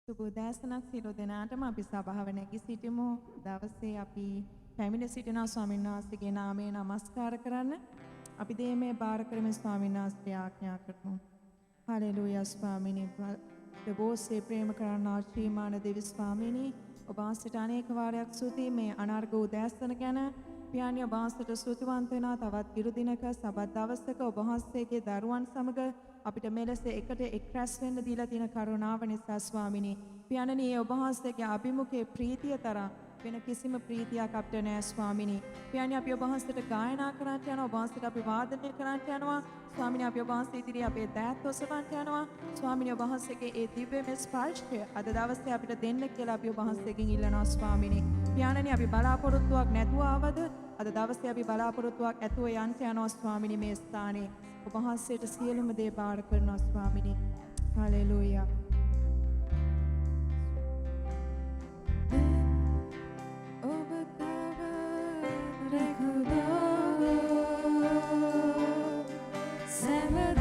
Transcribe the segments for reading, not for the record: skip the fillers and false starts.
සුබෝදෑසනක් සියලු දෙනාටම අපි සභාව නැගී සිටිමු. දවසේ අපි පැමිණ සිටින ස්වාමීන් වහන්සේගේ නාමයෙන් නමස්කාර කරන්න. අපි මේ බාර කරමින් ස්වාමීන් වහන්සේ ආඥා කරමු. හලෙලූයා ස්වාමීනි. දෙවෝසේ ප්‍රේම කරන්නා ශ්‍රීමාන දෙවි ස්වාමීනි, ඔබ වහන්සේට අනේක වාරයක් ස්තුති මේ අනර්ග උදෑසන ගැන. පියාණන් ඔබ වහන්සේට ස්තුතිවන්ත වෙනා තවත් ඉරු දිනක සබත් දවසක ඔබ වහන්සේගේ දරුවන් සමග අපිට මෙලෙස එකට එක්රැස් වෙන්න දීලා තියෙන කරුණාව නිසා ස්වාමිනී, පියාණනි ඔබ වහන්සේගේ අභිමුඛයේ ප්‍රීතිය තරම් වෙන කිසිම ප්‍රීතියක් අපිට නැහැ ස්වාමිනී. පියාණනි අපි ඔබ වහන්සේට ගායනා කරන්නට යනවා, ඔබ වහන්සේට අපි වාදනය කරන්නට යනවා ස්වාමිනී. අපි ඔබ වහන්සේ ඉදිරියේ අපේ දෑත් ඔසවන්නට යනවා ස්වාමිනී. ඔබ වහන්සේගේ ඒ දිව්‍යමය ස්පර්ශය අද දවසේ අපිට දෙන්න කියලා අපි ඔබ වහන්සේගෙන් ඉල්ලනවා ස්වාමිනී. පියාණනි අපි බලාපොරොත්තුවක් නැතුව ආවද අද දවසේ අපි බලාපොරොත්තුවක් ඇතුව යන්ට යනවා ස්වාමිනී. මේ ස්ථානයේ ඔබ වහන්සේට සියලුම දේ බාර කරනවා ස්වාමිනී. හලෙලූයා. ඔබ තව රැකුදෝ Summer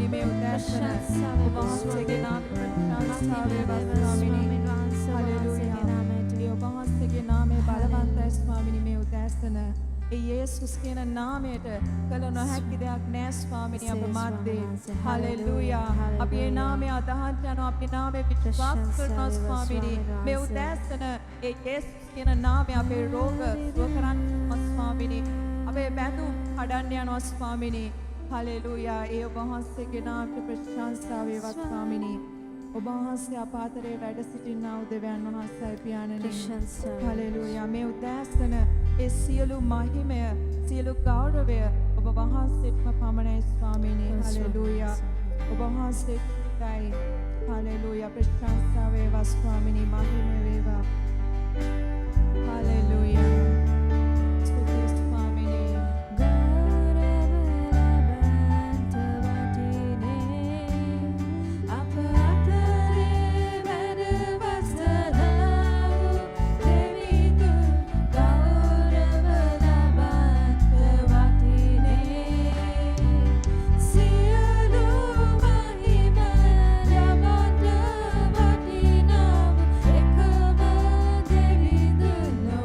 ස්වාමිනී මේ උදෑසන ඔබ වහන්සේගේ නාමයට ප්‍රශංසා වේවා ස්වාමිනී. හලෙලූයා. ඒ ඔබ වහන්සේගේ නාමය බලවන්තයි ස්වාමිනී මේ උදෑසන. ඒ යේසුස් කියන නාමයට කළ නොහැකි දෙයක් නෑ ස්වාමිනී අප මැද්දේ. හලෙලූයා. අපි ඒ නාමය අදහන් යනවා අපි නාමය විශ්වාස කරනවා ස්වාමිනී. මේ උදෑසන ඒ යේසුස් කියන නාමය අපේ රෝග සුව කරන්න ස්වාමිනී. අපේ බැඳුම් කඩන්න යනවා ස්වාමිනී. හලෙලූයා. ඒ ඔබ වහන්සේගේ නාමයට ප්‍රශංසා වේවා ස්වාමිනී. ඔබ වහන්සේ අප අතරේ වැඩ සිටිනා වූ දෙවියන් වහන්සේයි පියාණනි. හලෙලූයා. මේ උදෑසන ඒ සියලු මහිමය සියලු ගෞරවය ඔබ වහන්සේටම පමණයි ස්වාමිනී. හලෙලූයා. ඔබ වහන්සේටයි හලෙලූයා ප්‍රශංසා වේවා ස්වාමිනී. මහිම වේවා. හලෙලූයා. ස්තුතියි ස්වාමිනී.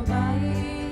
Bye.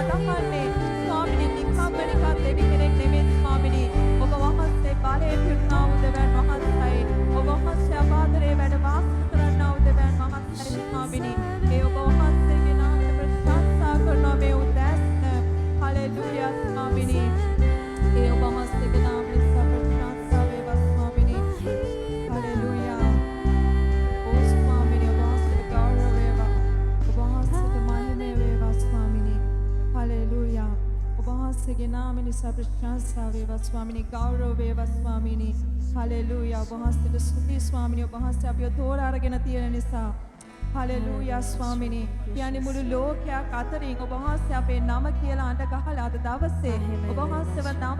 අදහන්නේ ස්වාමිනේ නිකම්ම නිකන් දෙවි කෙනෙක් නෙමෙයි ස්වාමිනේ ඔබ වහන්සේ බලයෙන් පිරුණා වූ දෙවියන් වහන්සේයි ඔබ වහන්සේ අපාදරේ වැඩ වාසය කරන්නා වූ දෙවියන් වහන්සේයි ස්වාමිනේ ඒ ඔබ වහන්සේගේ නාමයට ප්‍රශංසා කරනවා මේ උදෑසන හලෙලූයා ස්වාමිනේ ඒ ඔබ වහන්සේගේ නාමයට ප්‍රශංසා වේවා ස්වාමිනේ හලෙලූයා ඕ ස්වාමිනේ ඔබ වහන්සේට ගෞරව වේවා ඔබ වහන්සේට මහිම වේවා ස්වාමිනේ හලෙලූයා ඔබ වහන්සේගේ නාමයට ප්‍රශංසා වේවා ස්වාමිනේ ගෞරව වේවා ස්වාමිනේ හලෙලූයා ඔබ වහන්සේට ස්තුති ස්වාමිනේ ඔබ වහන්සේ අපිව තෝරා අරගෙන තියෙන නිසා හලෙලූයා ස්වාමිනේ කියන්නේ මුළු ලෝකයක් අතරින් ඔබ වහන්සේ අපේ නම කියලා අඬ ගහලා අද දවසේ ඔබ වහන්සේව නම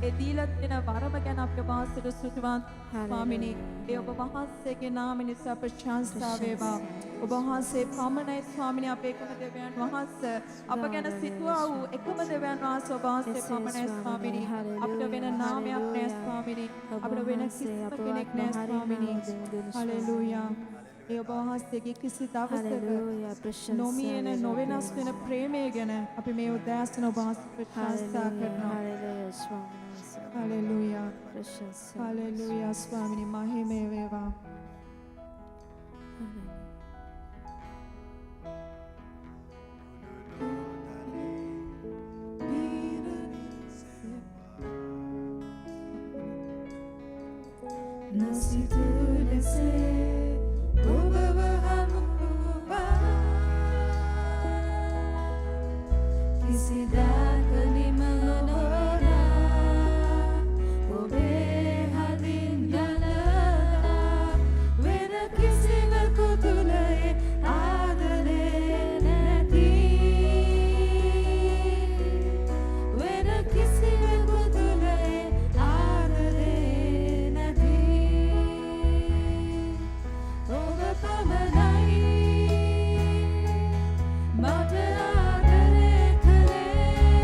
ඒ දීලා දෙන වරම ගැන අපේ වහන්සේට ස්තුතිවන්ත ස්වාමිනේ ඒ ඔබ වහන්සේගේ නාම නිසා ප්‍රශංසා වේවා ඔබ වහන්සේ පමණයි ස්වාමිනේ අපේ එකම දෙවියන් වහන්සේ අප ගැන සිතුවා වූ එකම දෙවියන් වහන්සේ ඔබ වහන්සේ පමණයි ස්වාමිනේ අපිට වෙන නාමයක් නැහැ ස්වාමිනේ අපිට වෙන කිසිම කෙනෙක් නැහැ ස්වාමිනේ හලෙලූයා ඒ ඔබ වහන්සේගේ කිසි දවසක නොමියෙන නොවෙනස් වෙන ප්‍රේමය ගැන අපි මේ උදෑසන ඔබ වහන්සේ ප්‍රශංසා කරනවා හලෙලූයා හලෙලූයා ස්වාමිනේ මහිම වේවා Mata adare khale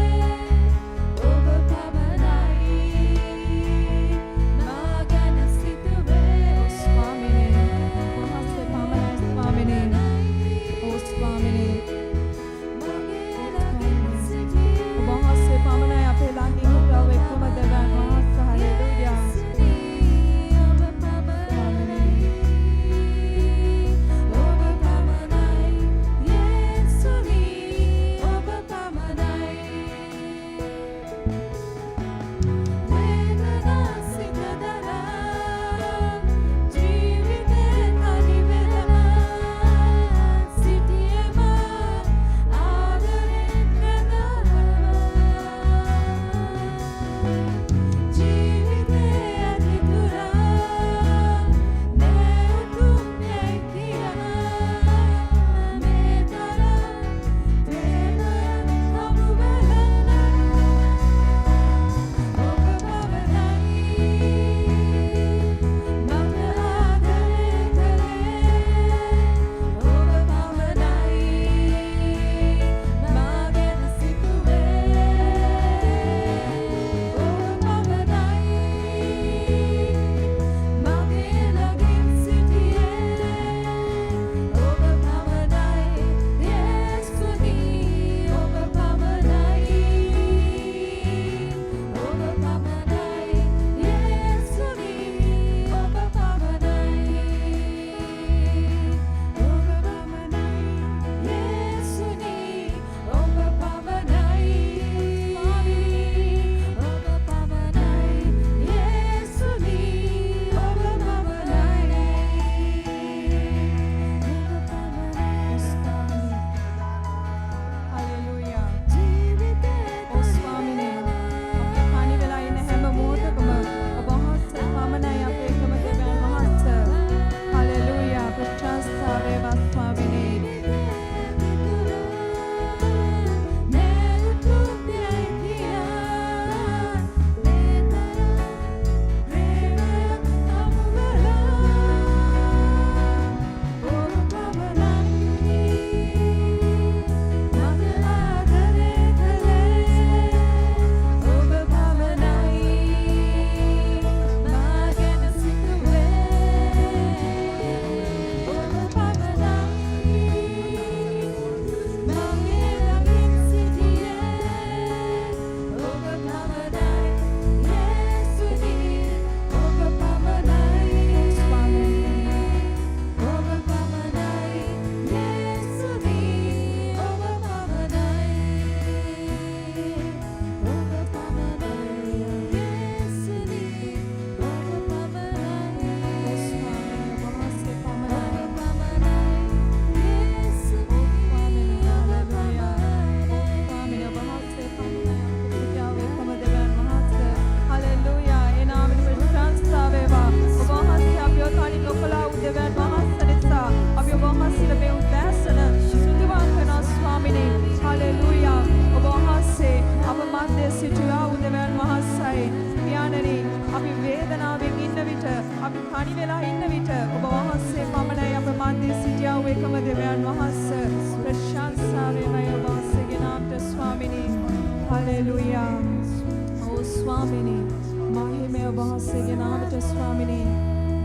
ඔබ වහන්සේගේ නාමයට ස්වාමිනේ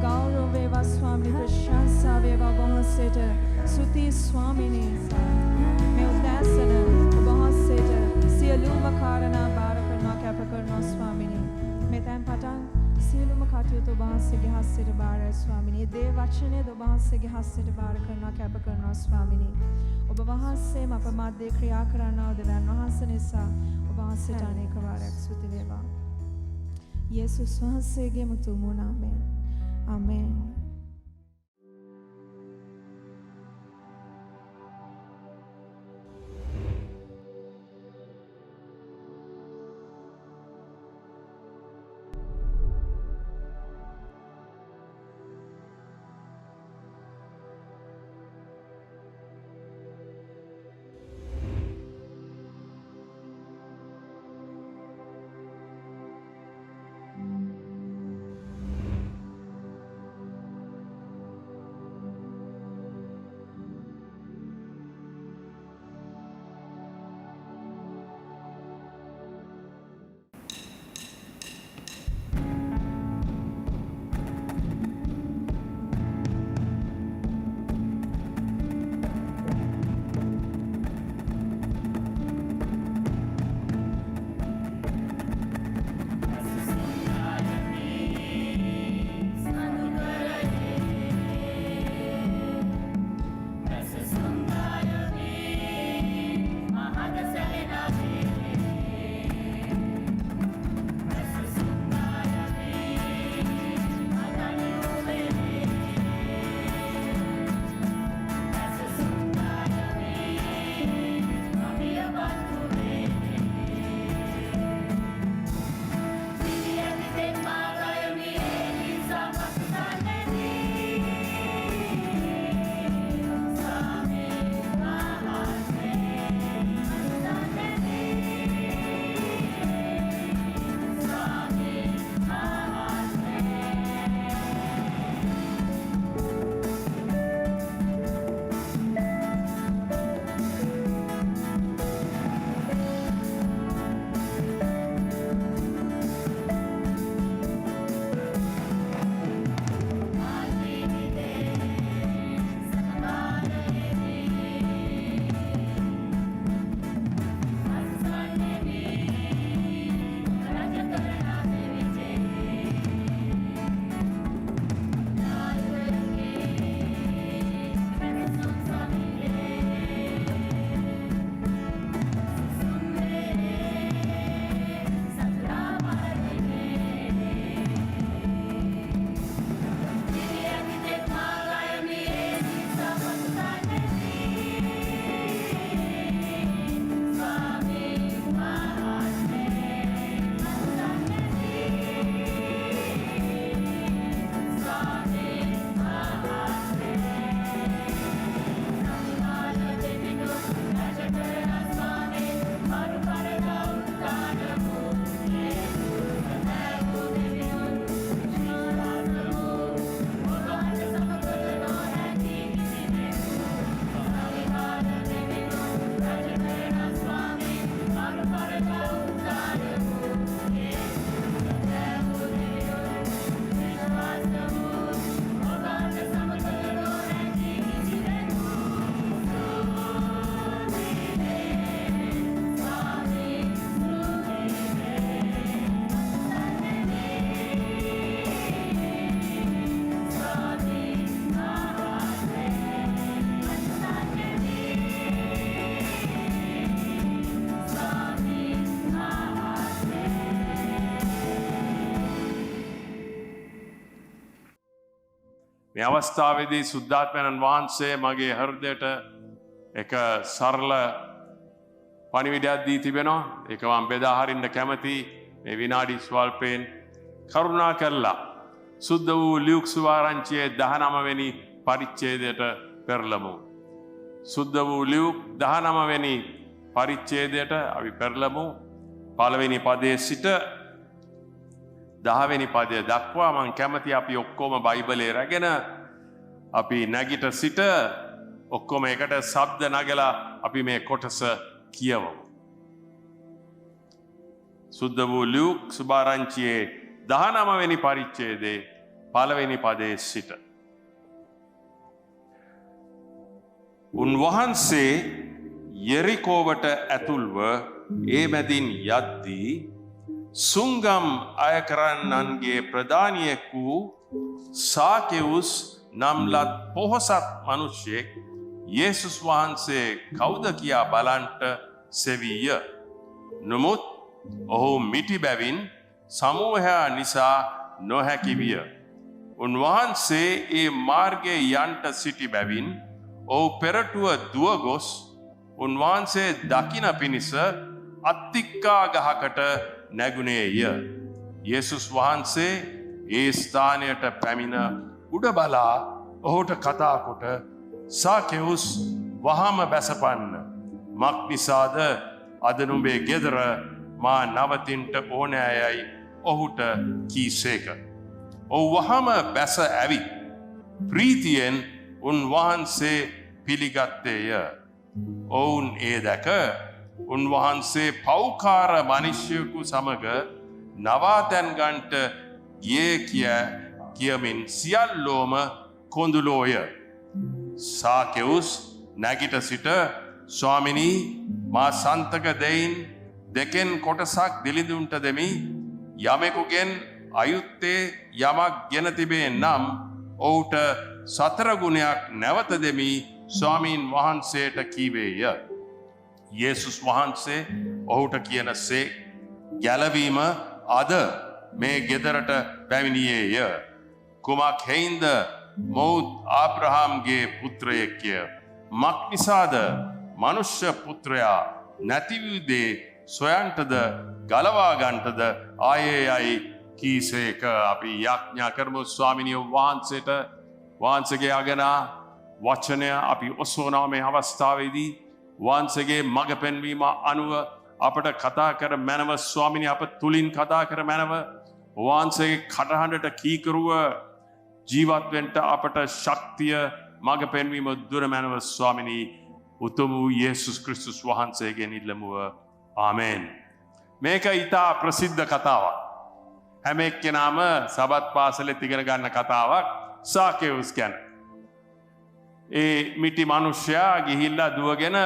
ගෞරව වේවා ස්වාමිනේ ප්‍රශංසා වේවා ඔබ වහන්සේට ස්තුති ස්වාමිනේ මේ උදෑසන ඔබ වහන්සේට සියලුම කාරණා බාර කරනවා කැප කරනවා ස්වාමිනේ මෙතෙන් පටන් සියලුම කටයුතු ඔබ වහන්සේගේ හස්තයට බාරයි ස්වාමිනේ දේ වචනය ඔබ වහන්සේගේ හස්තයට බාර කරනවා කැප කරනවා ස්වාමිනේ ඔබ වහන්සේම අප මැදේ ක්‍රියා කරනවා දෙවියන් වහන්සේ නිසා ඔබ වහන්සේට අනේක වාරයක් ස්තුති වේවා යේසුස් වහන්සේගේ මුතුම නාමයෙන් ආමේන් මේ අවස්ථාවේදී සුද්ධාත්මයන් වහන්සේ මගේ හෘදයට එක සරල පණිවිඩයක් දී තිබෙනවා. ඒක මම බෙදා හරින්න කැමතියි. මේ විනාඩි ස්වල්පයෙන් කරුණා කළා සුද්ධ වූ ලියුක් සුවාරංචියේ 19 වෙනි පරිච්ඡේදයට පෙරළමු. සුද්ධ වූ ලියුක් 19 වෙනි පරිච්ඡේදයට අපි පෙරළමු. පළවෙනි පදයේ සිට 10 වෙනි පදය දක්වා මම කැමති අපි ඔක්කොම බයිබලේ රැගෙන අපි නැගිට සිට ඔක්කොම එකට ශබ්ද නගලා අපි මේ කොටස කියවමු. සුද්ධ වූ ලියුක් සුභාරංචියේ 19 වෙනි පරිච්ඡේදයේ 1 වෙනි පදයේ සිට. උන්වහන්සේ යෙරිකෝවට ඇතුල්ව ඒ මැදින් යද්දී සුංගම් අය කරන්නන්ගේ ප්‍රධානියෙක් වූ සාකෙවුස් නම්ලත් පොහොසත් මිනිසෙක් යේසුස් වහන්සේ කවුද කියා බලන්ට සෙවීය. නමුත් ඔහු මිටි බැවින් සමූහයා නිසා නොහැකි විය. උන්වහන්සේ ඒ මාර්ගයේ යන්ට සිටි බැවින් ඔහු පෙරටුව දුව ගොස් උන්වහන්සේ දකින පිණිස අත්තික්කා ගහකට නැගුණේය. යේසුස් වහන්සේ ඒ ස්ථානයට පැමිණ උඩ බලා ඔහුට කතා කොට සාකෙවුස් වහාම බැසපන්න. මක් නිසාද අද නුඹේ ගෙදර මා නවතින්ට ඕනෑයයි ඔහුට කීසේක. ඔහු වහාම බැස ඇවිත් ප්‍රීතියෙන් උන්වහන්සේ පිළිගත්තේය. ඔවුන් ඒ දැක උන්වහන්සේ පෞකාර මනුෂ්‍යයෙකු සමග නවාතැන් ගන්ට ගියේ කියමින් සියල්ලෝම කොඳුලෝය. සාකෙවුස් නැගිට සිට ස්වාමිනී මා සන්තක දෙයින් දෙකෙන් කොටසක් දිලිඳුන්ට දෙමි. යමෙකුගෙන් අයුත්තේ යමක් ගෙන තිබේ නම් ඔහුට 4 ගුණයක් නැවත දෙමි ස්වාමීන් වහන්සේට කීවේය. යේසුස් වහන්සේ ඔහුට කියනසේ ගැලවීම අද මේ ගෙදරට පැමිණියේය. කුමක් හේින්ද මොවුත් ආබ්‍රහාම්ගේ පුත්‍රයෙක්ය. මක් නිසාද මනුෂ්‍ය පුත්‍රයා නැතිවූදේ සොයන්ටද ගලවා ගන්ටද ආයේ යයි කීසේක. අපි යාඥා කරමු ස්වාමිනිය වහන්සේට වහන්සේගේ අගනා වචනය අපි ඔසවනවා මේ අවස්ථාවේදී. වහන්සේගේ මඟ පෙන්වීම අනුව අපට කතා කර මැනව ස්වාමිනී අප තුලින් කතා කර මැනව වහන්සේගේ කටහඬට කීකරුව ජීවත් වෙන්න අපට ශක්තිය මඟ පෙන්වීම දුර මැනව ස්වාමිනී උතුම් වූ යේසුස් ක්‍රිස්තුස් වහන්සේගෙන් ඉල්ලමුව. ආමේන්. මේක ඊටා ප්‍රසිද්ධ කතාවක්. හැම එක්කෙනාම සබත් පාසලේ ඉගෙන ගන්න කතාවක්. සාකෙවුස් ගැන. ඒ මිටි මිනිසයා ගිහිල්ලා දුවගෙන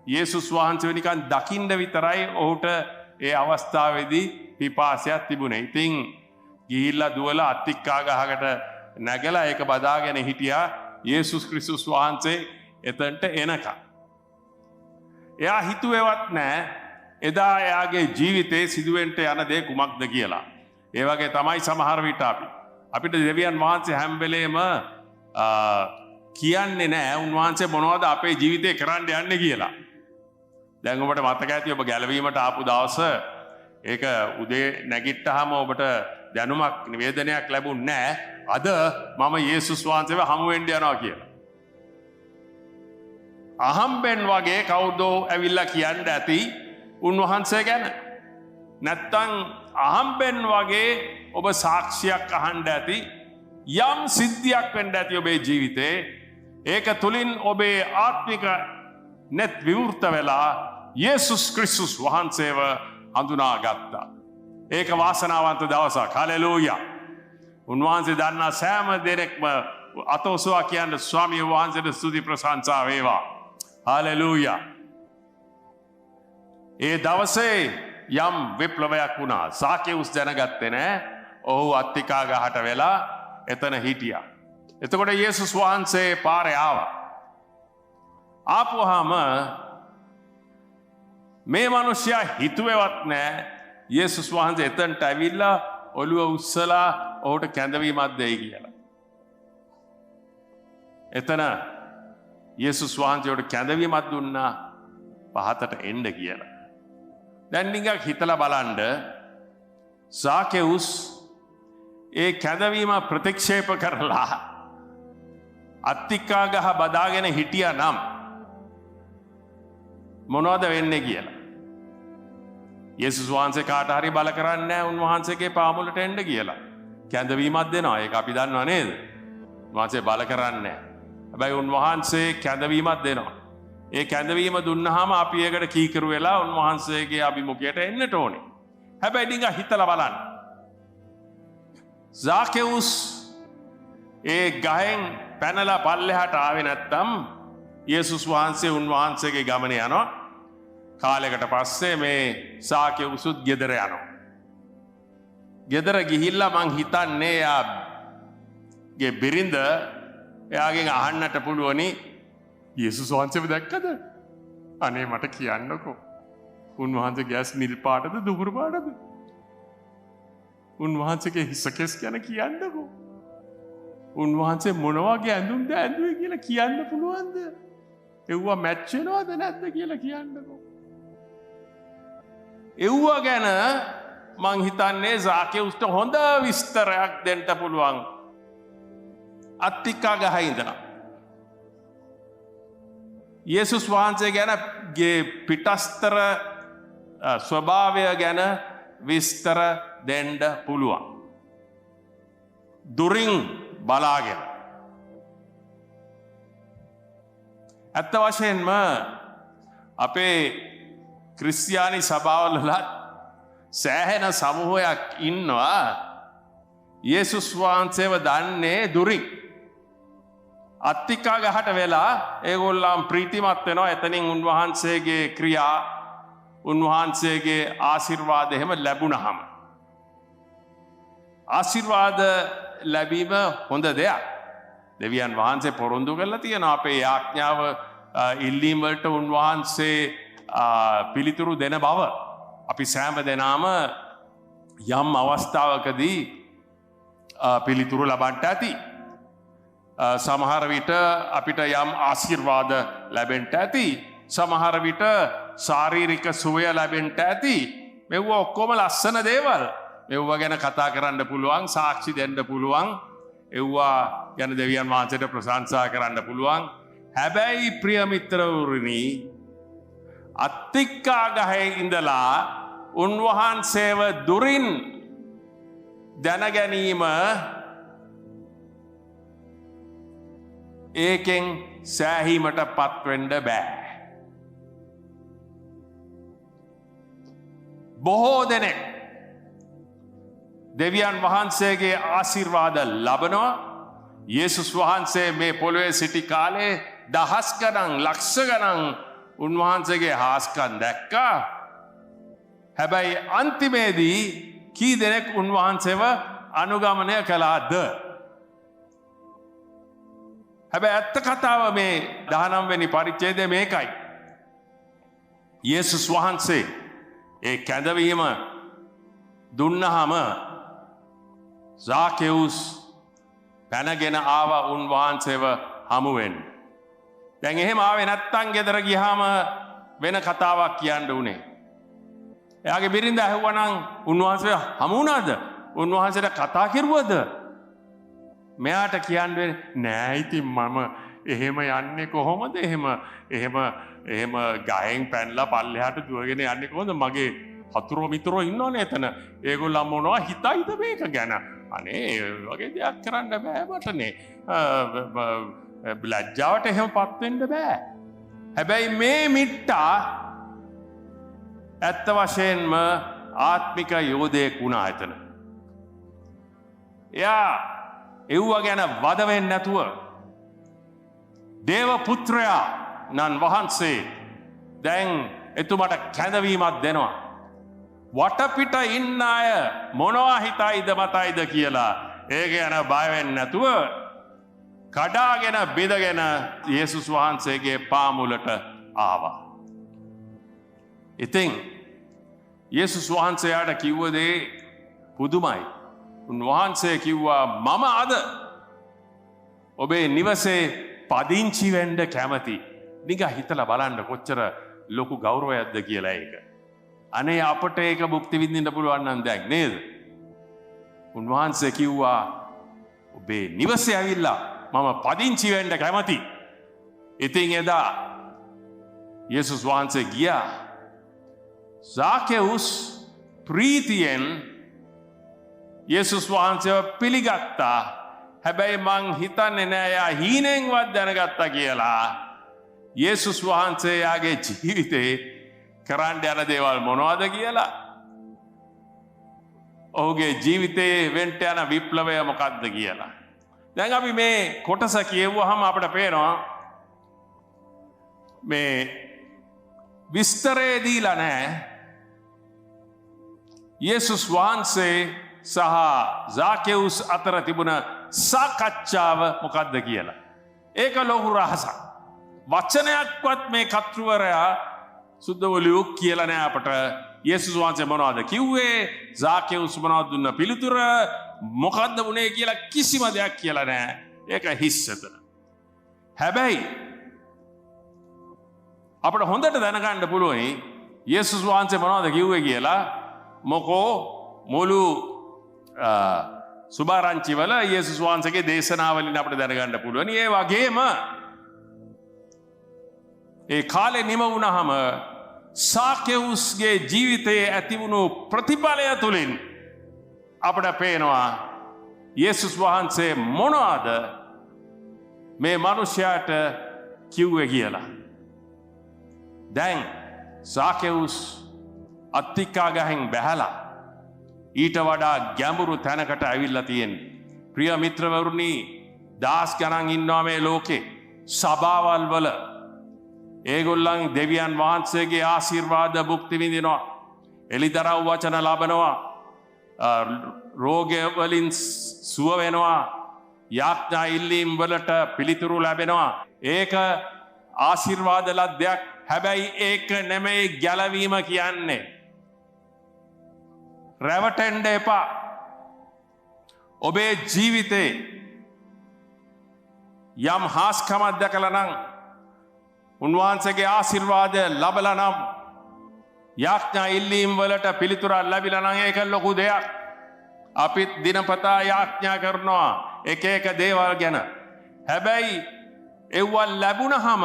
යේසුස් වහන්සේ නිකන් දකින්න විතරයි ඔහුට ඒ අවස්ථාවේදී පිපාසයක් තිබුණේ. ඉතින් ගිහිල්ලා දුවලා අත්තික්කා ගහකට නැගලා ඒක බදාගෙන හිටියා යේසුස් ක්‍රිස්තුස් වහන්සේ එතනට එනකම්. එයා හිතුවේවත් නැහැ එදා එයාගේ ජීවිතේ සිදුවෙන්න යන දේ කුමක්ද කියලා. ඒ වගේ තමයි සමහර විට අපිට දෙවියන් වහන්සේ හැම වෙලේම කියන්නේ නැහැ උන්වහන්සේ මොනවද අපේ ජීවිතේ කරන්න යන්නේ කියලා. දැන් ඔබට මතක ඇති ඔබ ගැලවීමට ආපු දවස ඒක උදේ නැගිට්ටාම ඔබට දැනුමක් නිවේදනයක් ලැබුණේ නැහැ. අද මම යේසුස් වහන්සේව හමු වෙන්න යනවා කියලා. අහම්බෙන් වගේ කවුදෝ ඇවිල්ලා කියන්න ඇති උන්වහන්සේ ගැන. නැත්තම් අහම්බෙන් වගේ ඔබ සාක්ෂියක් අහන්න ඇති යම් සිද්ධියක් වෙන්න ඇති ඔබේ ජීවිතේ. ඒක තුලින් ඔබේ ආත්මික net විවෘත වෙලා යේසුස් ක්‍රිස්තුස් වහන්සේව හඳුනාගත්තා. ඒක වාසනාවන්ත දවසක්. හලෙලූයා. උන්වහන්සේ දන්නා සෑම දෙනෙක්ම අතෝසවා කියන්නේ ස්වාමී වහන්සේට ස්තුති ප්‍රශංසා වේවා. හලෙලූයා. ඒ දවසේ යම් විප්ලවයක් වුණා. සාකෙවුස් දැනගත්තේ නෑ. ඔහු අත්තිකා ගහට වෙලා එතන හිටියා. එතකොට යේසුස් වහන්සේ පාරේ ආවා. ආපුවාම මේ මිනිසයා හිතුවේවත් නෑ යේසුස් වහන්සේ එතනට ඇවිල්ලා ඔළුව උස්සලා ඔහුට කැඳවීමක් දෙයි කියලා. එතන යේසුස් වහන්සේට කැඳවීමක් දුන්නා පහතට එන්න කියලා. දැන් ටිකක් හිතලා බලන්න සාකෙවුස් ඒ කැඳවීම ප්‍රතික්ෂේප කරලා අත්තිකා ගහ බදාගෙන හිටියා නම් මොනවද වෙන්නේ කියලා. යේසුස් වහන්සේ කාට හරි බල කරන්නේ නැහැ උන්වහන්සේගේ පාමුලට එන්න කියලා. කැඳවීමක් දෙනවා. ඒක අපි දන්නව නේද? උන්වහන්සේ බල කරන්නේ නැහැ. හැබැයි උන්වහන්සේ කැඳවීමක් දෙනවා. ඒ කැඳවීම දුන්නාම අපි ඒකට කීකරු වෙලා උන්වහන්සේගේ අභිමුඛයට එන්නට ඕනේ. හැබැයි ඩිංගා හිතලා බලන්න. සාකෙවුස් ඒ ගහෙන් පැනලා පල්ලෙහාට ආවේ නැත්තම් යේසුස් වහන්සේ උන්වහන්සේගේ ගමන යනවා. කාලයකට පස්සේ මේ සාකෙවුසුත් ගෙදර යනවා. ගෙදර ගිහිල්ලා මං හිතන්නේ යාගේ බිරිඳ එයාගෙන් අහන්නට පුළුවනි යේසුස් වහන්සේව දැක්කද? අනේ මට කියන්නකෝ. උන්වහන්සේ ගැස් නිල් පාටද දුහුරු පාටද? උන්වහන්සේගේ හිසකෙස් ගැන කියන්නකෝ. උන්වහන්සේ මොන වගේ ඇඳුම්ද ඇඳුවේ කියලා කියන්න පුළුවන්ද? එව්වා මැච් වෙනවද නැද්ද කියලා කියන්නකෝ. එව්වා ගැන මං හිතන්නේ සාකෙවුස්ට හොඳ විස්තරයක් දෙන්න පුළුවන්. අත්තිකා ගහේ ඉඳලා යේසුස් වහන්සේ ගැන පිටස්තර ස්වභාවය ගැන විස්තර දෙන්න පුළුවන්. දුරින් බලාගෙන ඇත්ත වශයෙන්ම අපේ ක්‍රිස්තියානි සභාවලත් සෑහෙන සමූහයක් ඉන්නවා යේසුස් වහන්සේව දන්නේ දුරින්. අත්තිකා ගහට වෙලා ඒගොල්ලන් ප්‍රීතිමත් වෙනවා. එතනින් උන්වහන්සේගේ ක්‍රියා උන්වහන්සේගේ ආශිර්වාද එහෙම ලැබුණහම ආශිර්වාද ලැබීම හොඳ දෙයක්. දෙවියන් වහන්සේ පොරොන්දු කරලා තියෙනවා අපේ යාඥාව ඉල්ලීම් වලට උන්වහන්සේ පිළිතුරු දෙන බව. අපි සෑම දෙනාම යම් අවස්ථාවකදී පිළිතුරු ලබන්නට ඇති. සමහර විට අපිට යම් ආශිර්වාද ලැබෙන්නට ඇති. සමහර විට ශාරීරික සුවය ලැබෙන්නට ඇති. මෙව ඔක්කොම ලස්සන දේවල්. මෙව ගැන කතා කරන්න පුළුවන්, සාක්ෂි දෙන්න පුළුවන්. එව්වා ගැන දෙවියන් වහන්සේට ප්‍රශංසා කරන්න පුළුවන්. හැබැයි ප්‍රිය මිත්‍රවරුනි, අත්තික්කා ගහේ ඉඳලා උන්වහන්සේව දුරින් දැන ගැනීම ඒකෙන් සෑහීමට පත්වෙන්න බෑ. බොහෝ දෙනෙක් දෙවියන් වහන්සේගේ ආශිර්වාද ලබනවා. යේසුස් වහන්සේ මේ පොළොවේ සිටි කාලේ දහස් ගණන් ලක්ෂ ගණන් උන්වහන්සේගේ හාස්කම් දැක්කා. හැබැයි අන්තිමේදී කී දෙනෙක් උන්වහන්සේව අනුගමනය කළාද? හැබැයි ඇත්ත කතාව මේ 19 වෙනි පරිච්ඡේදයේ මේකයි. යේසුස් වහන්සේ ඒ කැඳවීම දුන්නහම සාකෙවුස් පැනගෙන ආව උන්වහන්සේව හමුවෙන්. දැන් එහෙම ආවේ නැත්තම් ගෙදර ගියාම වෙන කතාවක් කියන්න උනේ. එයාගේ බිරිඳ ඇහුවනම් උන්වහන්සේ හමු වුණාද? උන්වහන්සේට කතා කෙරුවද? මෙයාට කියන්නේ නෑ ඉතින් මම එහෙම යන්නේ කොහොමද? එහෙම ගහෙන් පැනලා පල්ලෙහාට දුවගෙන යන්නේ කොහොමද? මගේ හතුරෝ මිතුරෝ ඉන්නවනේ එතන. ඒගොල්ලෝ මොනවා හිතයිද මේක ගැන? අනේ වගේ දෙයක් කරන්න බෑ මටනේ. ලැජ්ජාවට එහෙමපත් වෙන්න බෑ. හැබැයි මේ මිට්ටා ඇත්ත වශයෙන්ම ආත්මික යෝධයෙක් වුණා එතන. එයා එව්ව ගැන වද වෙන්නේ නැතුව දේව පුත්‍රයා නන් වහන්සේ දැන් එතුමට කැඳවීමක් දෙනවා. වටපිට ඉන්න අය මොනවා හිතයිද මතයිද කියලා ඒක ගැන බය වෙන්නේ නැතුව කඩාගෙන බෙදගෙන යේසුස් වහන්සේගේ පාමුලට ආවා. ඉතින් යේසුස් වහන්සේට කිව්ව දේ පුදුමයි. උන්වහන්සේ කිව්වා මම අද ඔබේ නිවසේ පදිංචි වෙන්න කැමති. නිකන් හිතලා බලන්න කොච්චර ලොකු ගෞරවයක්ද කියලා ඒක. අනේ අපට ඒක භුක්ති විඳින්න පුළුවන් නම් දැන් නේද? උන්වහන්සේ කිව්වා ඔබේ නිවසේ ඇවිල්ලා මම පදිංචි වෙන්න කැමති. ඉතින් එදා යේසුස් වහන්සේ ගියා. සාකෙවුස් ප්‍රීතියෙන් යේසුස් වහන්සේව පිළිගත්තා. හැබැයි මං හිතන්නේ නෑ යා හීනෙන්වත් දැනගත්තා කියලා. යේසුස් වහන්සේ යාගේ ජීවිතේ කරන්න යන දේවල් මොනවද කියලා. ඔහුගේ ජීවිතයේ වෙන්ට යන විප්ලවය මොකක්ද කියලා. දැන් අපි මේ කොටස කියවුවහම අපිට පේනවා මේ විස්තරේ දීලා නැහැ. යේසුස් වහන්සේ සහ සාකෙවුස් අතර තිබුණ සාකච්ඡාව මොකක්ද කියලා. ඒක ලොකු රහසක්. වචනයක්වත් මේ කර්තෘවරයා සුද්ධවලියු කියලා නෑ අපට. යේසුස් වහන්සේ මොනවද කිව්වේ? සාකෙවුස් මොනවද දුන්න පිළිතුර? මොකද්ද වුනේ කියලා කිසිම දෙයක් කියලා නෑ. ඒක හිස්සතන. හැබැයි අපට හොඳට දැනගන්න පුළුවනි යේසුස් වහන්සේ මොනවද කිව්වේ කියලා. මොකෝ මුළු සුභාරංචිවල යේසුස් වහන්සේගේ දේශනාවලින් අපට දැනගන්න පුළුවන්. ඒ වගේම ඒ කාලේ නිම වුණාම සාකෙවුස්ගේ ජීවිතයේ ඇතිවුණු ප්‍රතිඵලය තුලින් අපට පේනවා යේසුස් වහන්සේ මොනවද මේ මිනිසයාට කිව්වේ කියලා. දැන් සාකෙවුස් අත්තිකා ගහෙන් බැහැලා ඊට වඩා ගැඹුරු තැනකට ඇවිල්ලා තියෙන්නේ. ප්‍රිය මිත්‍රවරුනි, දාස් ගණන් ඉන්නවා මේ ලෝකේ සභාවල් වල. ඒගොල්ලන් දෙවියන් වහන්සේගේ ආශිර්වාද භුක්ති විඳිනවා. එලිදරව් වචන ලබනවා. රෝග වලින් සුව වෙනවා. යාඥා ඉල්ලීම් වලට පිළිතුරු ලැබෙනවා. ඒක ආශිර්වාද ලද්දයක්. හැබැයි ඒක නෙමෙයි ගැලවීම කියන්නේ. රැවටෙන්න එපා. ඔබේ ජීවිතේ යම් හාස්කමක් දැකලා නම්, උන්වහන්සේගේ ආශිර්වාදය ලැබලා නම්, යාඥා ඉල්ලීම් වලට පිළිතුරක් ලැබිලා නම් ඒක ලොකු දෙයක්. අපිත් දිනපතා යාඥා කරනවා එක එක දේවල් ගැන. හැබැයි ඒව ලැබුණාම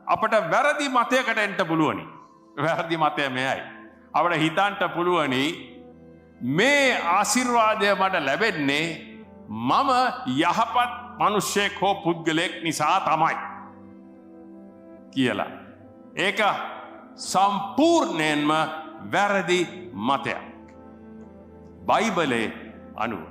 අපට වැරදි මතයකට එන්න පුළුවනි. වැරදි මතය මෙයයි. අපට හිතන්න පුළුවනි මේ ආශිර්වාදය මට ලැබෙන්නේ මම යහපත් මිනිසෙක් හෝ පුද්ගලෙක් නිසා තමයි කියලා. ඒක සම්පූර්ණයෙන්ම වැරදි මතයක්. බයිබලයේ අනුව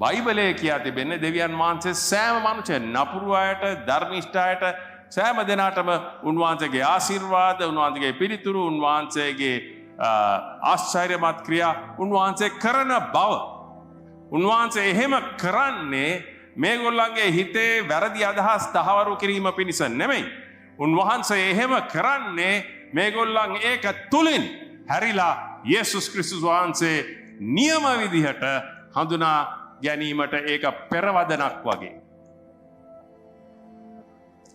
බයිබලයේ කියා තිබෙන්නේ දෙවියන් වහන්සේ සෑම මිනිසෙක් නපුරු අයට, ධර්මිෂ්ඨ අයට සෑම දෙනාටම උන්වහන්සේගේ ආශිර්වාද, උන්වහන්සේගේ පිළිතුරු, උන්වහන්සේගේ ආශ්චර්යමත් ක්‍රියා උන්වහන්සේ කරන බව. උන්වහන්සේ එහෙම කරන්නේ මේගොල්ලන්ගේ හිතේ වැරදි අදහස් තහවුරු කිරීම පිණිස නෙමෙයි. උන්වහන්සේ එහෙම කරන්නේ මේගොල්ලන් ඒක තුලින් හැරිලා යේසුස් ක්‍රිස්තුස් වහන්සේ නියම විදිහට හඳුනා ගැනීමට ඒක පෙරවදනක් වගේ.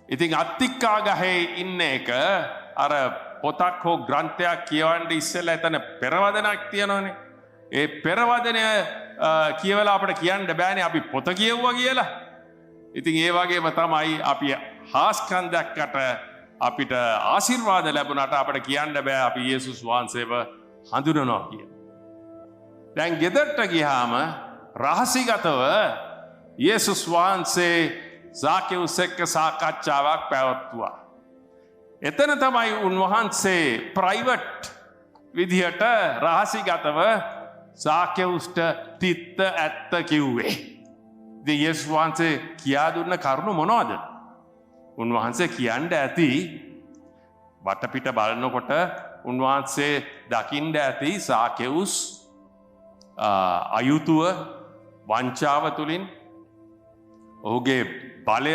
ඉතින් අත්තික්කා ගහේ ඉන්න එක අර පොතක් හෝ ග්‍රන්ථයක් කියවන්න ඉස්සෙල්ලා එතන පෙරවදනක් තියෙනවනේ. ඒ පෙරවදනය කියවලා අපිට කියන්න බෑනේ අපි පොත කියවුවා කියලා. ඉතින් ඒ වගේම තමයි අපි හාස්කම් දැක්කට අපිට ආශිර්වාද ලැබුණාට අපිට කියන්න බෑ අපි යේසුස් වහන්සේව හඳුනනවා කියලා. දැන් ගෙදරට ගියාම රහසිගතව යේසුස් වහන්සේ සාකෙවුස් එක්ක සාකච්ඡාවක් පැවැත්තුවා. එතන තමයි උන්වහන්සේ ප්‍රයිවට් විදිහට රහසිගතව සාකෙවුස්ට තිත්ත ඇත්ත කිව්වේ. ඉතින් යේසුස් වහන්සේ කියා දුන්න කරුණු මොනවද? උන්වහන්සේ කියන්න ඇති වටපිට බලනකොට උන්වහන්සේ දකින්න ඇති සාකෙවුස් අයුතුව වංචාව තුලින් ඔහුගේ බලය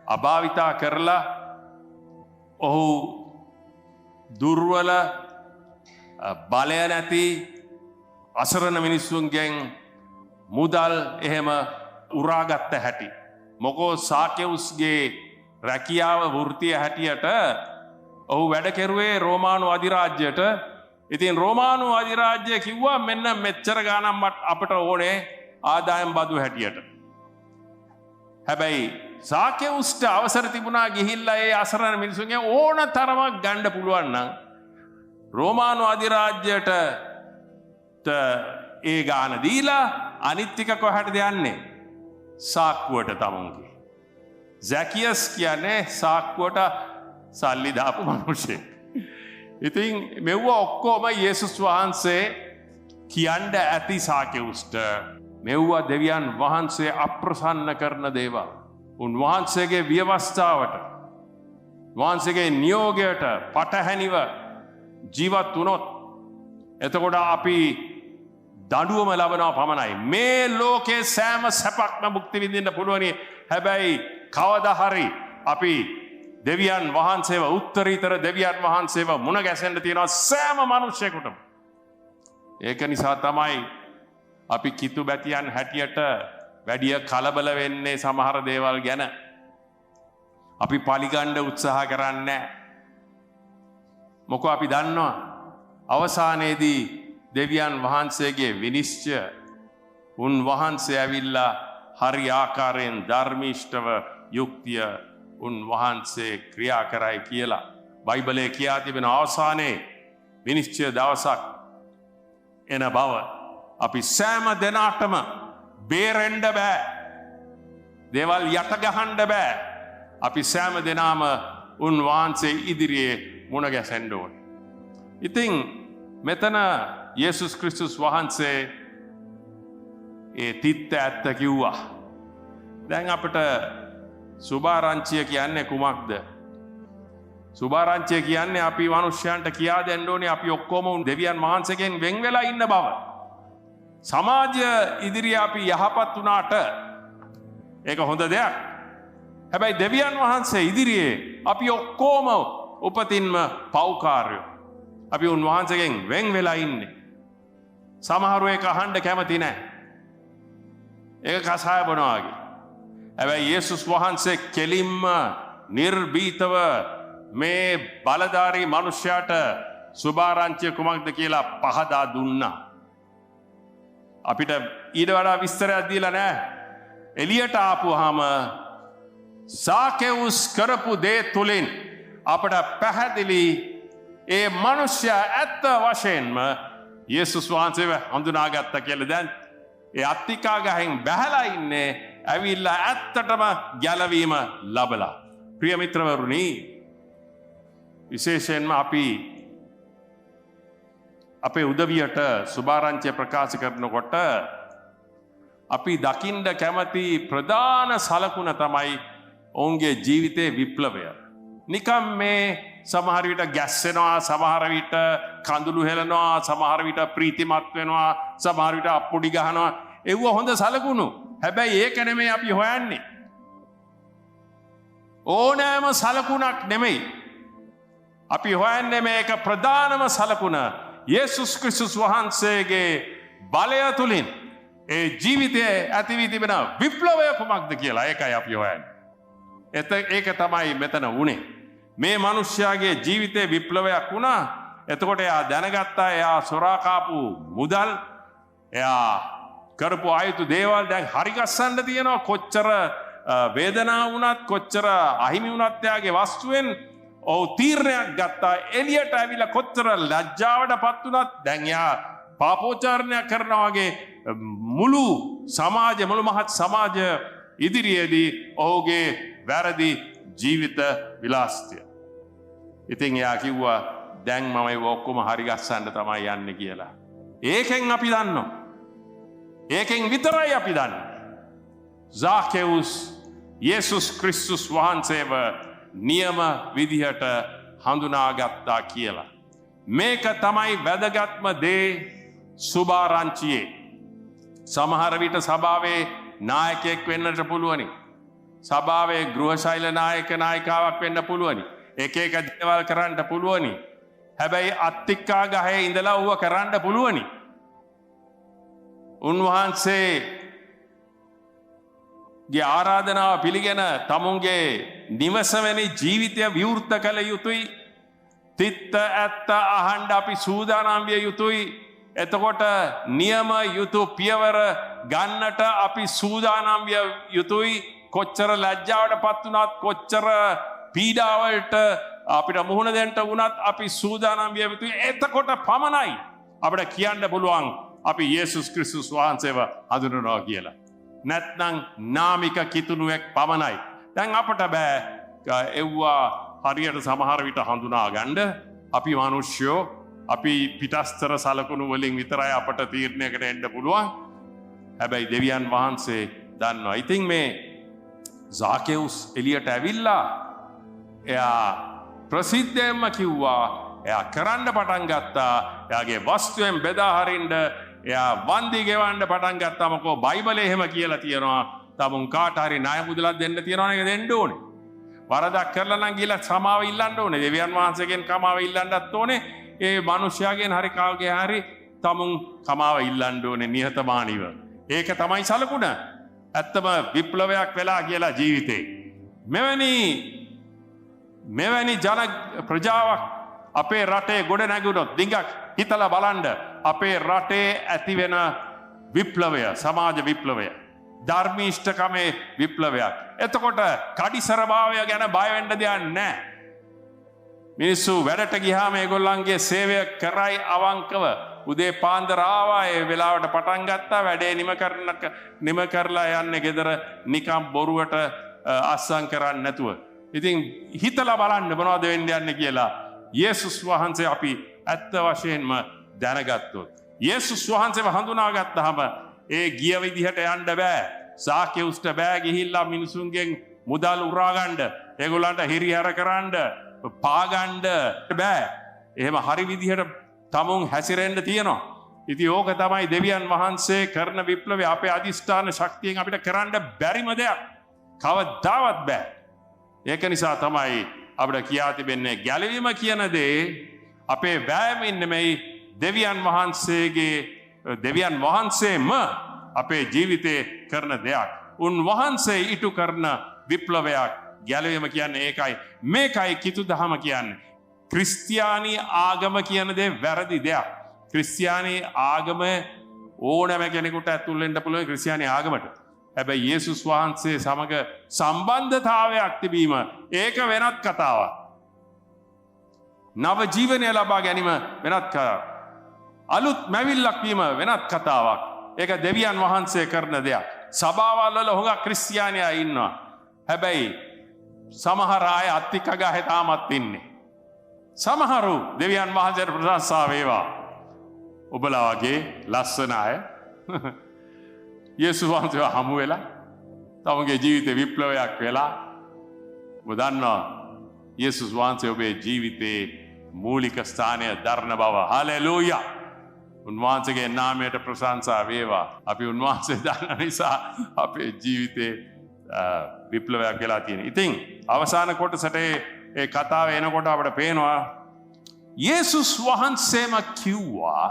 අභාවිතා කරලා ඔහු දුර්වල බලය නැති අසරණ මිනිස්සුන්ගෙන් මුදල් එහෙම උරාගත්ත හැටි. මොකෝ සාකෙවුස්ගේ රැකියාව වෘත්තිය හැටියට ඔහු වැඩ කෙරුවේ රෝමානු අධිරාජ්‍යයට. ඉතින් රෝමානු අධිරාජ්‍යය කිව්වා මෙන්න මෙච්චර ගාණක් අපට ඕනේ ආදායම් බදු හැටියට. හැබැයි සාකෙවුස්ට අවසර තිබුණා ගිහිල්ලා ඒ අසරණ මිනිසුන්ගේ ඕන තරමක් ගන්න පුළුවන් නම් රෝමානු අධිරාජ්‍යයට ඒ ගාන දීලා අනිත් ටික කොහටද යන්නේ? සාක්කුවට තමුන්ගේ. සැකියස් කියන්නේ සාක්කුවට සල්ලි දාපු මිනිහෙක්. ඉතින් මෙව්ව ඔක්කොම යේසුස් වහන්සේ කියන්න ඇති සාකෙවුස්ට මෙව්වා දෙවියන් වහන්සේ අප්‍රසන්න කරන දේවල්. උන්වහන්සේගේ ව්‍යවස්ථාවට වහන්සේගේ නියෝගයට පටහැනිව ජීවත් වුණොත් එතකොට අපි දඩුවම ලබනවා පමණයි. මේ ලෝකේ සෑම සැපක්ම භුක්ති විඳින්න පුළුවනි. හැබැයි කවදා හරි අපි දෙවියන් වහන්සේව උත්තරීතර දෙවියන් වහන්සේව මුණ ගැසෙන්න තියෙනවා සෑම මිනිසෙකුටම. ඒක නිසා තමයි අපි කිතු බැතියන් හැටියට වැඩිය කලබල වෙන්නේ සමහර දේවල් ගැන. අපි පලිගණ්ඩ උත්සාහ කරන්නේ. මොකෝ අපි දන්නවා අවසානයේදී දෙවියන් වහන්සේගේ විනිශ්චය උන්වහන්සේ ඇවිල්ලා හරි ආකාරයෙන් ධර්මිෂ්ඨව යුක්තිය උන්වහන්සේ ක්‍රියා කරයි කියලා බයිබලයේ කියා තිබෙන අවසානයේ විනිශ්චය දවසක් එන බව අපි සෑම දෙනාටම බේරෙන්න බෑ. දේවල් යට ගහන්න බෑ. අපි සෑම දෙනාම උන්වහන්සේ ඉදිරියේ මුණ ගැසෙන්න ඕන. ඉතින් මෙතන යේසුස් ක්‍රිස්තුස් වහන්සේ ඒ තිත්ත ඇත්ත කිව්වා. දැන් අපිට සුභාරංචිය කියන්නේ කුමක්ද? සුභාරංචිය කියන්නේ අපි මිනිස්යන්ට කියා දෙන්න ඕනේ අපි ඔක්කොම දෙවියන් වහන්සේගෙන් වෙන් වෙලා ඉන්න බව. සමාජය ඉදිරියේ අපි යහපත් වුණාට ඒක හොඳ දෙයක්. හැබැයි දෙවියන් වහන්සේ ඉදිරියේ අපි ඔක්කොම උපතින්ම පව්කාරයෝ. අපි උන්වහන්සේගෙන් වෙන් වෙලා ඉන්නේ. සමහරව ඒක අහන්න කැමති නැහැ. ඒක කසාය බොනවා වගේ. හැබැයි යේසුස් වහන්සේ කෙලින්ම නිර්භීතව මේ බලධාරී මිනිසයාට සුභාරංචිය කුමක්ද කියලා පහදා දුන්නා. අපිට ඊට වඩා විස්තරයක් දීලා නැහැ. එළියට ආපුවාම සාකෙවුස් කරපු දේ තුලින් අපට පැහැදිලි ඒ මිනිසයා ඇත්ත වශයෙන්ම යේසුස් වහන්සේව හඳුනාගත්තා කියලා. දැන් ඒ අත්තිකා ගහෙන් බැහැලා ඉන්නේ ඇවිල්ලා ඇත්තටම ගැලවීම ලබලා. ප්‍රිය මිත්‍රවරුනි, විශේෂයෙන්ම අපි අපේ උදවියට සුභාරංචිය ප්‍රකාශ කරනකොට අපි දකින්න කැමති ප්‍රධාන සලකුණ තමයි ඔවුන්ගේ ජීවිතයේ විප්ලවය. නිකම් මේ සමහර විට ගැස්සෙනවා, සමහර විට කඳුළු හෙලනවා, සමහර විට ප්‍රීතිමත් වෙනවා, සමහර විට අප්පුඩි ගහනවා. ඒව හොඳ සලකුණු. හැබැයි ඒක නෙමෙයි අපි හොයන්නේ. ඕනෑම සලකුණක් නෙමෙයි. අපි හොයන්නේ මේක ප්‍රධානම සලකුණ යේසුස් ක්‍රිස්තුස් වහන්සේගේ බලය තුලින් ඒ ජීවිතයේ ඇති වී තිබෙන විප්ලවය කුමක්ද කියලා. ඒකයි අපි හොයන්නේ. ඒක තමයි මෙතන වුණේ. මේ මිනිස්යාගේ ජීවිතේ විප්ලවයක් වුණා. එතකොට එයා දැනගත්තා එයා සොරා කාපු මුදල්, එයා කරපු ආයුතු දේවල් දැන් හරි ගස්සන්න තියෙනවා. කොච්චර වේදනාව වුණත්, කොච්චර අහිමි වුණත් එයාගේ වස්තුවෙන් ඔව් තීරණයක් ගත්තා. එළියට ඇවිල්ලා කොච්චර ලැජ්ජාවටපත් වුණත් දැන් එයා පාපෝච්චාරණයක් කරනවා වගේ මුළු සමාජය, මුළු මහත් සමාජය ඉදිරියේදී ඔහුගේ වැරදි ජීවිත විලාසිතය. ඉතින් එයා කිව්වා දැන් මම ඒ ඔක්කොම හරි ගස්සන්න තමයි යන්නේ කියලා. ඒකෙන් අපි දන්නවා. ඒකෙන් විතරයි අපි දන්නේ. සාකෙවුස් යේසුස් ක්‍රිස්තුස් වහන්සේව නියම විදිහට හඳුනාගත්තා කියලා. මේක තමයි වැදගත්ම දේ සුභාරංචියේ. සමහර විට සභාවේ නායකයෙක් වෙන්නට පුළුවනි. සභාවේ ගෘහශෛල නායකාවක් වෙන්න පුළුවනි. එක එක දේවල් කරන්න පුළුවනි. හැබැයි අත්තික්කා ගහේ ඉඳලා ඌව කරන්න පුළුවනි. උන්වහන්සේගේ ආරාධනාව පිළිගෙන තමුන්ගේ නිවසවැනි ජීවිතය විවෘත කළ යුතුයි. තිත්ත ඇත්ත අහන්න අපි සූදානම් විය යුතුයි. එතකොට නියම යුතු පියවර ගන්නට අපි සූදානම් විය යුතුයි. කොච්චර ලැජ්ජාවටපත් වුණත්, කොච්චර පීඩාවලට අපිට මුහුණ දෙන්න වුණත් අපි සූදානම් විය යුතුයි. එතකොට පමණයි අපිට කියන්න පුළුවන් අපි යේසුස් ක්‍රිස්තුස් වහන්සේව හඳුනනවා කියලා. නැත්නම් නාමික කිතුණුවෙක් පමණයි. දැන් අපට බෑ එව්වා හරියට සමහර විට හඳුනා ගන්න. අපි මිනිස්සුયો අපි පිටස්තර සලකුණු වලින් විතරයි අපට තීරණයකට එන්න පුළුවන්. හැබැයි දෙවියන් වහන්සේ දන්නවා. ඉතින් මේ සාකෙවුස් එළියට ඇවිල්ලා එයා ප්‍රසිද්ධයෙන්ම කිව්වා, එයා කරන්න පටන් ගත්තා. එයාගේ වස්තුවෙන් බෙදා හරින්න එයා වන්දි ගෙවන්න පටන් ගත්තා. මොකෝ බයිබලයේ එහෙම කියලා තියෙනවා. තමුන් කාට හරි ණය මුදලක් දෙන්න තියෙනවා නේද දෙන්න ඕනේ. වරදක් කරලා නම් ගිහලා සමාව ඉල්ලන්න ඕනේ. දෙවියන් වහන්සේගෙන් කමාව ඉල්ලන්නත් ඕනේ. ඒ මිනිස්යාගෙන් හරි කාගේ හරි තමුන් කමාව ඉල්ලන්න ඕනේ නිහතමානීව. ඒක තමයි සලකුණ. ඇත්තම විප්ලවයක් වෙලා කියලා ජීවිතේ. මෙවැනි ජන ප්‍රජාවක් අපේ රටේ ගොඩ නැගුණොත් දිගක් හිතලා බලන්න අපේ රටේ ඇතිවෙන විප්ලවය, සමාජ විප්ලවය, ධර්මීෂ්ඨකමේ විප්ලවයක්. එතකොට කඩිසරභාවය ගැන බය වෙන්න දෙයක් නැහැ. මිනිස්සු වැඩට ගියාම ඒගොල්ලන්ගේ සේවය කරයි අවංකව. උදේ පාන්දර ආවා, ඒ වෙලාවට පටන් ගත්තා, වැඩේ නිම කරලා යන්නේ ගෙදර නිකම් බොරුවට අස්සම් කරන්නේ නැතුව. ඉතින් හිතලා බලන්න මොනවද වෙන්න යන්නේ කියලා. යේසුස් වහන්සේ අපි ඇත්ත වශයෙන්ම දැනගත්තොත්, යේසුස් වහන්සේව හඳුනාගත්තාම ඒ ගිය විදිහට යන්න බෑ. සාකෙවුස්ට බෑ ගිහිල්ලා මිනිසුන්ගෙන් මුදල් උරා ගන්න, ඒගොල්ලන්ට හිරිහැර කරන්න, පාගන්න බෑ. එහෙම හරි විදිහට තමුන් හැසිරෙන්න තියෙනවා. ඉතින් ඕක තමයි දෙවියන් වහන්සේ කරන විප්ලවය. අපේ අධිෂ්ඨාන ශක්තියෙන් අපිට කරන්න බැරිම දෙයක්. කවදාවත් බෑ. ඒක නිසා තමයි අපිට කියා තිබෙන්නේ ගැලවීම කියන දේ අපේ වෑයමින් නෙමෙයි, දෙවියන් වහන්සේම අපේ ජීවිතේ කරන දෙයක්. උන්වහන්සේ ඉටු කරන විප්ලවයක් ගැලවීම කියන්නේ ඒකයි. මේකයි කිතු දහම කියන්නේ. ක්‍රිස්තියානි ආගම කියන දේ වැරදි දෙයක්. ක්‍රිස්තියානි ආගම ඕනෑම කෙනෙකුට ඇතුල් වෙන්න පුළුවන් ක්‍රිස්තියානි ආගමට. හැබැයි යේසුස් වහන්සේ සමග සම්බන්ධතාවයක් තිබීම ඒක වෙනත් කතාවක්. නව ජීවනය ලබා ගැනීම වෙනත් කතාවක්. අලුත් මැවිල්ලක් වීම වෙනත් කතාවක්. ඒක දෙවියන් වහන්සේ කරන දෙයක්. සභාවල් වල හොඟ ක්‍රිස්තියානියා ඉන්නවා. හැබැයි සමහර අය අත්තික ගහේ තාමත් ඉන්නේ. සමහරු දෙවියන් වහන්සේට ප්‍රශංසා වේවා. ඔබලා වගේ ලස්සන අය යේසුස් වහන්සේව හමු වෙලා තමගේ ජීවිතේ විප්ලවයක් වෙලා ඔබ දන්නවා යේසුස් වහන්සේ ඔබේ ජීවිතේ මූලික ස්ථානය දරන බව. හලෙලූයා. උන්වහන්සේගේ නාමයට ප්‍රශංසා වේවා. අපි උන්වහන්සේ දන්න නිසා අපේ ජීවිතේ විප්ලවයක් වෙලා තියෙනවා. ඉතින් අවසාන කොටසට ඒ කතාව එනකොට අපිට පේනවා යේසුස් වහන්සේම කිව්වා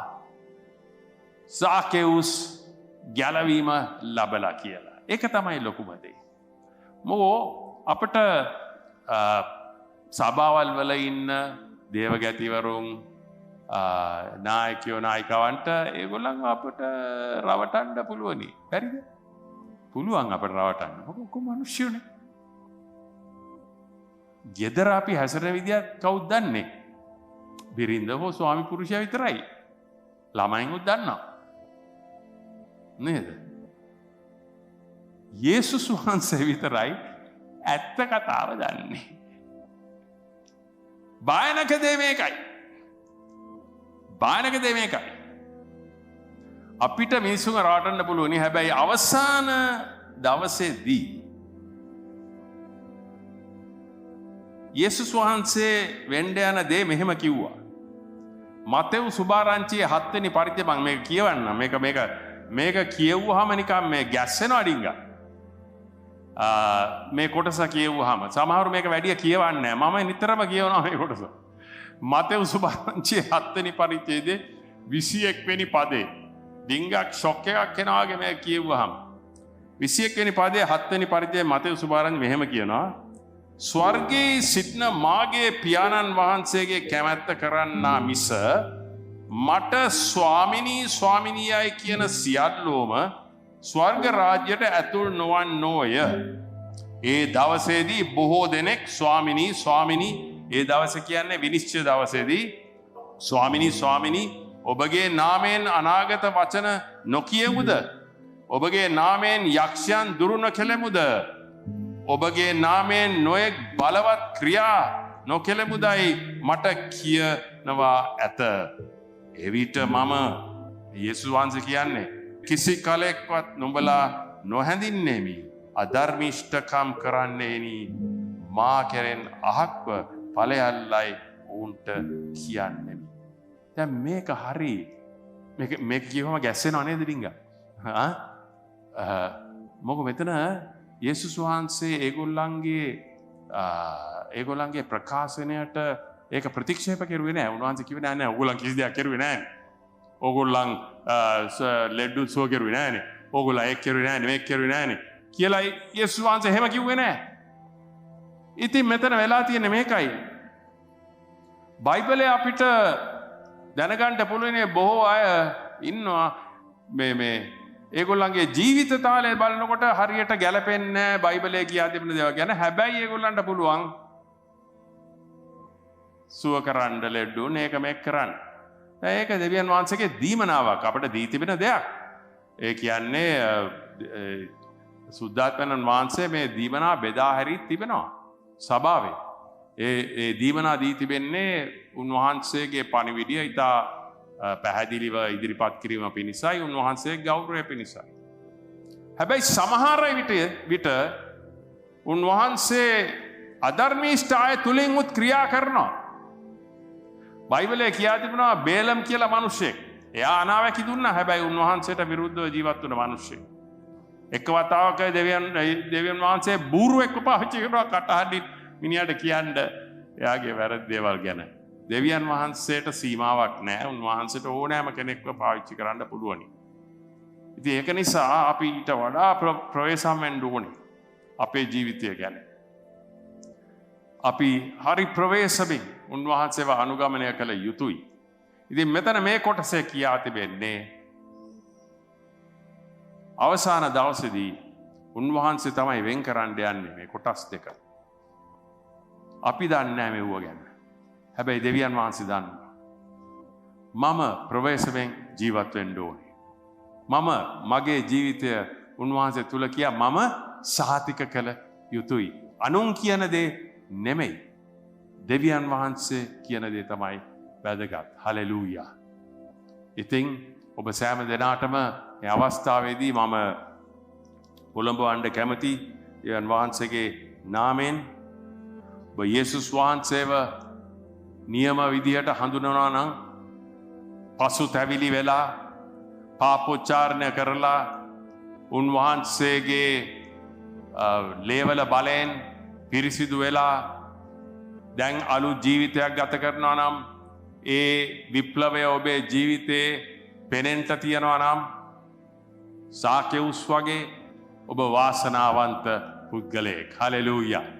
සාකෙවුස් ගැලවීම ලබලා කියලා. ඒක තමයි ලොකුම දේ. මොකෝ අපිට සභාවල් වල ඉන්න දේවගැතිවරුන්, නායකයෝ, නායිකවන්ට ඒගොල්ලන් අපිට රවටන්න පුළුවනි. හරිද? පුළුවන් අපිට රවටන්න. මොකද මිනිස්සුනේ. ගෙදර අපි හැසිරෙන විදිය කවුද දන්නේ? බිරිඳ හෝ ස්වාමි පුරුෂයා විතරයි. ළමයින්වත් දන්නවා. නේද? යේසුස් වහන්සේ විතරයි ඇත්ත කතාව දන්නේ. භයානක දේ මේකයි. භයානක දේ මේකයි. අපිට මිනිස්සුන්ව රවටන්න පුළුවන්. හැබැයි අවසාන දවසේදී යේසුස් වහන්සේ වෙන්න යන දේ මෙහෙම කිව්වා. මතෙව් සුභාරංචියේ 7 වෙනි පරිච්ඡේදය මම මේක කියවන්නම්. මේක කියවුවාම නිකන් මේ ගැස්සෙනවා ඩිංගා. මේ කොටස කියවුවාම සමහරව මේක වැඩි කියවන්නේ නැහැ. මම නිතරම කියවනවා මේ කොටස. මතෙව් සුභාරංචියේ 7 වෙනි පරිච්ඡේදයේ 21 වෙනි පදේ ඩිංගක් ෂොක් එකක් එනවා වගේ මේක කියවුවාම 21 වෙනි පදයේ 7 වෙනි පරිච්ඡේදයේ මතෙව් සුභාරංචි මෙහෙම කියනවා. ස්වර්ගයේ සිටින මාගේ පියාණන් වහන්සේගේ කැමැත්ත කරන්නා මිස මට ස්වාමිනී ස්වාමිනියයි කියන සියල්ලෝම ස්වර්ග රාජ්‍යයට ඇතුල් නොවන්නෝය. ඒ දවසේදී බොහෝ දෙනෙක් ස්වාමිනී ස්වාමිනී, ඒ දවස කියන්නේ විනිශ්චය දවසේදී, ස්වාමිනී ස්වාමිනී ඔබගේ නාමයෙන් අනාගත වචන නොකියමුද? ඔබගේ නාමයෙන් යක්ෂයන් දුරු නොකෙලමුද? ඔබගේ නාමයෙන් නොයෙක් බලවත් ක්‍රියා නොකෙලමුදයි මට කියනවා ඇත. එවිට මම යේසුස් වහන්සේ කියන්නේ කිසි කලෙක්වත් නුඹලා නොහැඳින්නේමි. අධර්මිෂ්ඨකම් කරන්නේනි මා කෙරෙන් අහක්ව ඵලයල්ලයි උන්ට කියන්නේමි. දැන් මේක හරි. මේක කියවම ගැස්සෙනව නේද ඩිංගා? මොකද මෙතන යේසුස් වහන්සේ ඒගොල්ලන්ගේ ප්‍රකාශනයට ඒක ප්‍රතික්ෂේප කරුවේ නැහැ. උන්වහන්සේ කිව්වේ නෑ ඕගොල්ලන් කිසි දෙයක් කරුවේ නෑනේ. ඕගොල්ලන් ලෙඩ්ඩු සුව කරුවේ නෑනේ. ඕගොල්ලන් ඒක කරුවේ නෑනේ මේක කරුවේ නෑනේ කියලා යේසුස් වහන්සේ එහෙම කිව්වේ නෑ. ඉතින් මෙතන වෙලා තියෙන්නේ මේකයි. බයිබලයේ අපිට දැනගන්න පුළුවන් බොහෝ අය ඉන්නවා මේ ඒගොල්ලන්ගේ ජීවිත තාලය බලනකොට හරියට ගැලපෙන්නේ නැහැ බයිබලයේ කියා තිබෙන දේවල් ගැන. හැබැයි ඒගොල්ලන්ට පුළුවන් සුව කරන්න ලෙඩුන් ඒක මේක කරන්න. ඒක දෙවියන් වහන්සේගේ දීමනාවක් අපිට දී තිබෙන දෙයක්. ඒ කියන්නේ සුද්ධාත්මයන් වහන්සේ මේ දීමනා බෙදා හැරී තිබෙනවා සභාවේ. ඒ දීමනා දී තිබෙන්නේ උන්වහන්සේගේ පණිවිඩය ඉතා පැහැදිලිව ඉදිරිපත් කිරීම පිණිසයි, උන්වහන්සේගේ ගෞරවය පිණිසයි. හැබැයි සමහර විට උන්වහන්සේ අධර්මීෂ්ඨ අය තුලින් උත් ක්‍රියා කරනවා. බයිබලයේ කියා තිබෙනවා බේලම් කියලා මිනිහෙක්. එයා අනාවැකි දුන්නා. හැබැයි උන්වහන්සේට විරුද්ධව ජීවත් වුණ මිනිහෙක්. එක් වතාවක දෙවියන් වහන්සේ බූරුවෙක් පාවිච්චි කරනවා කටහඬින් මිනිහට කියන්න එයාගේ වැරදි දේවල් ගැන. දෙවියන් වහන්සේට සීමාවක් නැහැ. උන්වහන්සේට ඕනෑම කෙනෙක්ව පාවිච්චි කරන්න පුළුවනි. ඉතින් ඒක නිසා අපි ඊට වඩා ප්‍රවේශම් වෙන්න ඕනේ අපේ ජීවිතය ගැන. අපි හරි ප්‍රවේශමින් උන්වහන්සේව අනුගමනය කළ යුතුයි. ඉතින් මෙතන මේ කොටසේ කියා තිබෙන්නේ අවසාන දවසේදී උන්වහන්සේ තමයි වෙන් කරන්න යන්නේ මේ කොටස් දෙක. අපි දන්නේ නැහැ මෙව්ව ගැන. හැබැයි දෙවියන් වහන්සේ දන්නවා. මම ප්‍රවේශයෙන් ජීවත් වෙන්න ඕනේ. මම මගේ ජීවිතය උන්වහන්සේ තුල කියා මම සාතික කළ යුතුයි. අනුන් කියන දේ නෙමෙයි. දෙවියන් වහන්සේ කියන දේ තමයි වැදගත්. හලෙලූයා. ඉතින් ඔබ සෑම දෙනාටම මේ අවස්ථාවේදී මම පොළඹවන්න කැමති දෙවියන් වහන්සේගේ නාමයෙන් ඔබ යේසුස් වහන්සේව නියම විදියට හඳුනනවා නම් පසුතැවිලි වෙලා පාපෝච්චාරණය කරලා උන්වහන්සේගේ ලේවල බලයෙන් පිරිසිදු වෙලා දැන් අලුත් ජීවිතයක් ගත කරනවා නම් ඒ විප්ලවය ඔබේ ජීවිතේ පෙනෙන්ට තියනවා නම් සාකෙවුස් වගේ ඔබ වාසනාවන්ත පුද්ගලයෙක්. හලෙලූයා.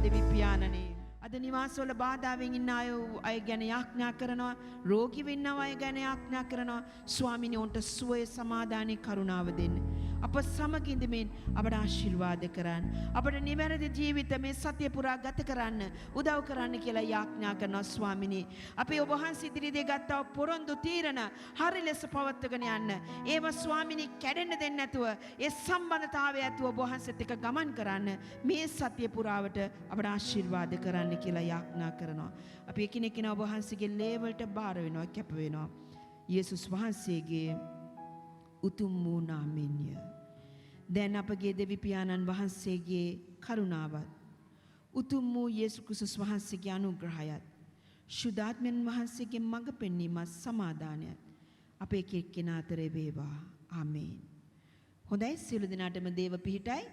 දෙවි පියාණනේ. අද නිවාසවල බාධාවෙන් ඉන්න අය ගැන යාඥා කරනවා. රෝගී වෙන්නව අය ගැන යාඥා කරනවා. ස්වාමිනේ උන්ට සුවය සමාදානයේ කරුණාව දෙන්න. අප සමග ඉඳමින් අපට ආශිර්වාද කරන්න. අපට නිවැරදි ජීවිත මේ සතිය පුරා ගත කරන්න උදව් කරන්න කියලා යාඥා කරනවා ස්වාමිනේ. අපි ඔබ වහන්සේ ඉදිරියේ ගත්තා පොරොන්දු තීරණ හරි ලෙස පවත්වාගෙන යන්න. ඒව ස්වාමිනේ කැඩෙන්න දෙන්නේ නැතුව ඒ සම්බන්ධතාවය ඇතුව ඔබ වහන්සේත් එක්ක ගමන් කරන්න මේ සතිය පුරාවට අපට ආශිර්වාද කරන්න කියලා යාඥා කරනවා. අපි එකිනෙකා ඔබ වහන්සේගේ ලේවලට බාර වෙනවා, කැප වෙනවා. යේසුස් වහන්සේගේ උතුම් වූ නාමයෙන්ය. දැන් අපගේ දෙවි පියාණන් වහන්සේගේ කරුණාවත් උතුම් වූ යේසුස් ක්‍රිස්තුස් වහන්සේගේ අනුග්‍රහයත් ශුද්ධාත්මයන් වහන්සේගේ මඟ පෙන්වීමත් සමාදානයත් අපේ එක්කෙනා අතරේ වේවා. ආමේන්. හොඳයි, සියලු දෙනාටම දේව පිහිටයි.